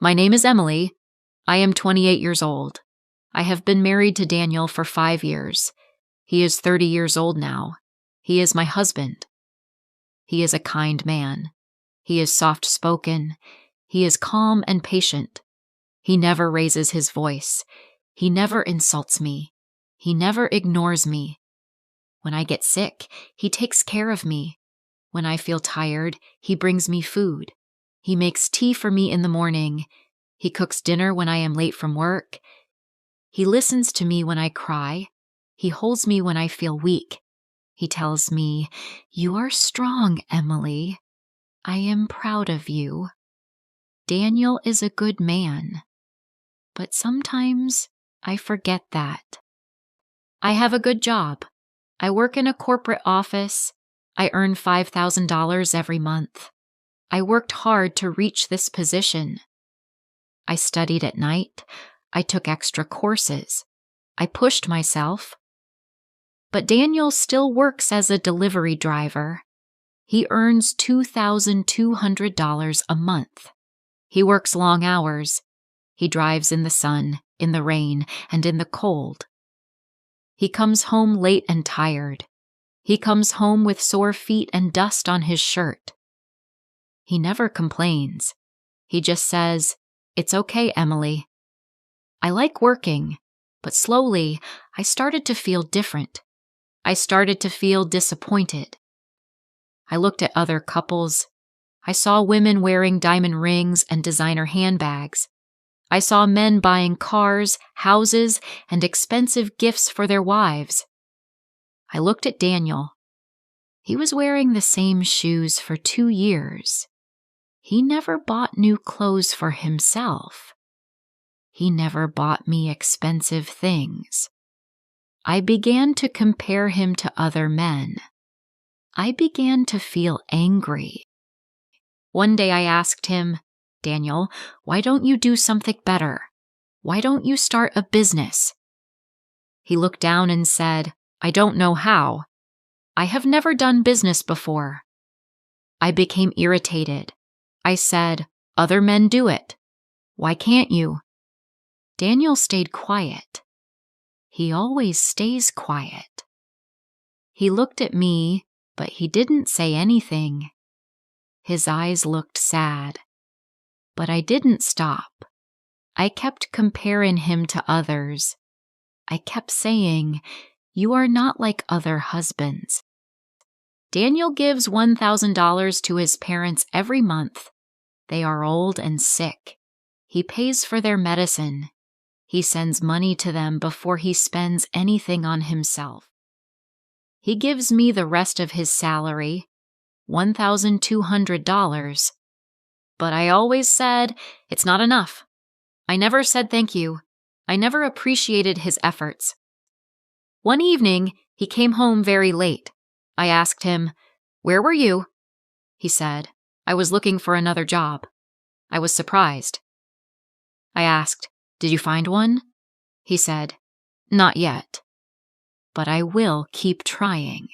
My name is Emily. I am 28 years old. I have been married to Daniel for 5 years. He is 30 years old now. He is my husband. He is a kind man. He is soft-spoken. He is calm and patient. He never raises his voice. He never insults me. He never ignores me. When I get sick, he takes care of me. When I feel tired, he brings me food. He makes tea for me in the morning. He cooks dinner when I am late from work. He listens to me when I cry. He holds me when I feel weak. He tells me, "You are strong, Emily. I am proud of you." Daniel is a good man. But sometimes I forget that. I have a good job. I work in a corporate office. I earn $5,000 every month. I worked hard to reach this position. I studied at night. I took extra courses. I pushed myself. But Daniel still works as a delivery driver. He earns $2,200 a month. He works long hours. He drives in the sun, in the rain, and in the cold. He comes home late and tired. He comes home with sore feet and dust on his shirt. He never complains. He just says, "It's okay, Emily." I like working, but slowly I started to feel different. I started to feel disappointed. I looked at other couples. I saw women wearing diamond rings and designer handbags. I saw men buying cars, houses, and expensive gifts for their wives. I looked at Daniel. He was wearing the same shoes for 2 years. He never bought new clothes for himself. He never bought me expensive things. I began to compare him to other men. I began to feel angry. One day I asked him, "Daniel, why don't you do something better? Why don't you start a business?" He looked down and said, "I don't know how. I have never done business before." I became irritated. I said, "Other men do it. Why can't you?" Daniel stayed quiet. He always stays quiet. He looked at me, but he didn't say anything. His eyes looked sad. But I didn't stop. I kept comparing him to others. I kept saying, "You are not like other husbands." Daniel gives $1,000 to his parents every month. They are old and sick. He pays for their medicine. He sends money to them before he spends anything on himself. He gives me the rest of his salary, $1,200. But I always said, "It's not enough." I never said thank you. I never appreciated his efforts. One evening, he came home very late. I asked him, "Where were you?" He said, "I was looking for another job." I was surprised. I asked, "Did you find one?" He said, "Not yet. But I will keep trying."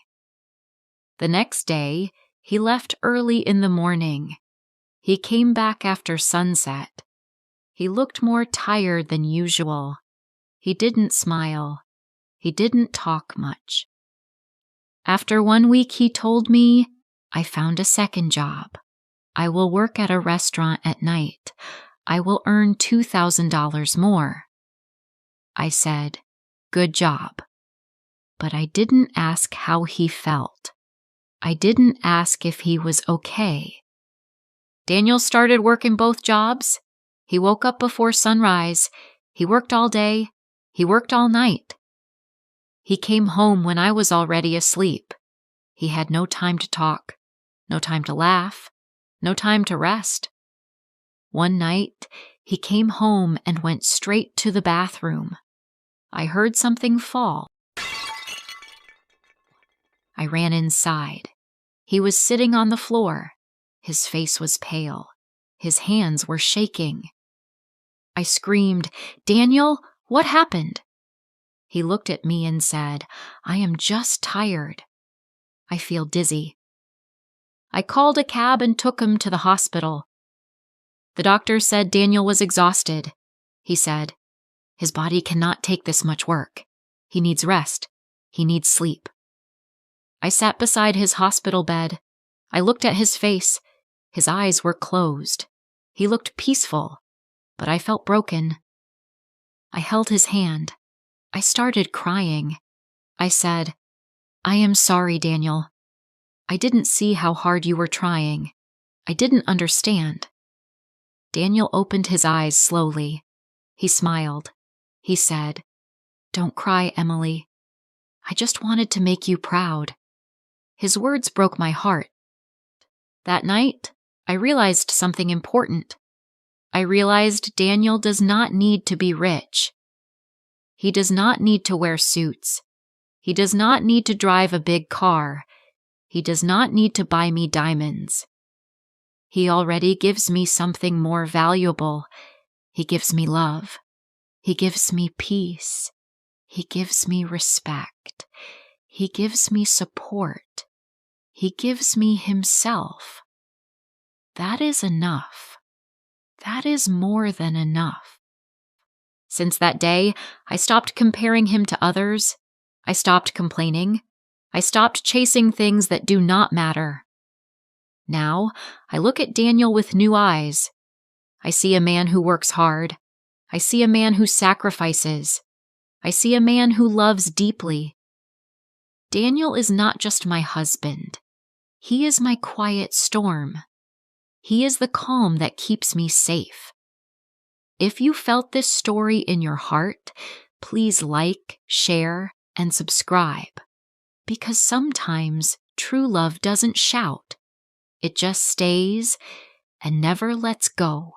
The next day, he left early in the morning. He came back after sunset. He looked more tired than usual. He didn't smile. He didn't talk much. After 1 week, he told me, "I found a second job. I will work at a restaurant at night. I will earn $2,000 more." I said, "Good job." But I didn't ask how he felt. I didn't ask if he was okay. Daniel started working both jobs. He woke up before sunrise. He worked all day. He worked all night. He came home when I was already asleep. He had no time to talk, no time to laugh, no time to rest. One night, he came home and went straight to the bathroom. I heard something fall. I ran inside. He was sitting on the floor. His face was pale. His hands were shaking. I screamed, "Daniel, what happened?" He looked at me and said, "I am just tired. I feel dizzy." I called a cab and took him to the hospital. The doctor said Daniel was exhausted. He said, "His body cannot take this much work. He needs rest. He needs sleep." I sat beside his hospital bed. I looked at his face. His eyes were closed. He looked peaceful, but I felt broken. I held his hand. I started crying. I said, "I am sorry, Daniel. I didn't see how hard you were trying. I didn't understand." Daniel opened his eyes slowly. He smiled. He said, "Don't cry, Emily. I just wanted to make you proud." His words broke my heart. That night, I realized something important. I realized Daniel does not need to be rich. He does not need to wear suits. He does not need to drive a big car. He does not need to buy me diamonds. He already gives me something more valuable. He gives me love. He gives me peace. He gives me respect. He gives me support. He gives me himself. That is enough. That is more than enough. Since that day, I stopped comparing him to others. I stopped complaining. I stopped chasing things that do not matter. Now, I look at Daniel with new eyes. I see a man who works hard. I see a man who sacrifices. I see a man who loves deeply. Daniel is not just my husband. He is my quiet storm. He is the calm that keeps me safe. If you felt this story in your heart, please like, share, and subscribe. Because sometimes true love doesn't shout. It just stays and never lets go.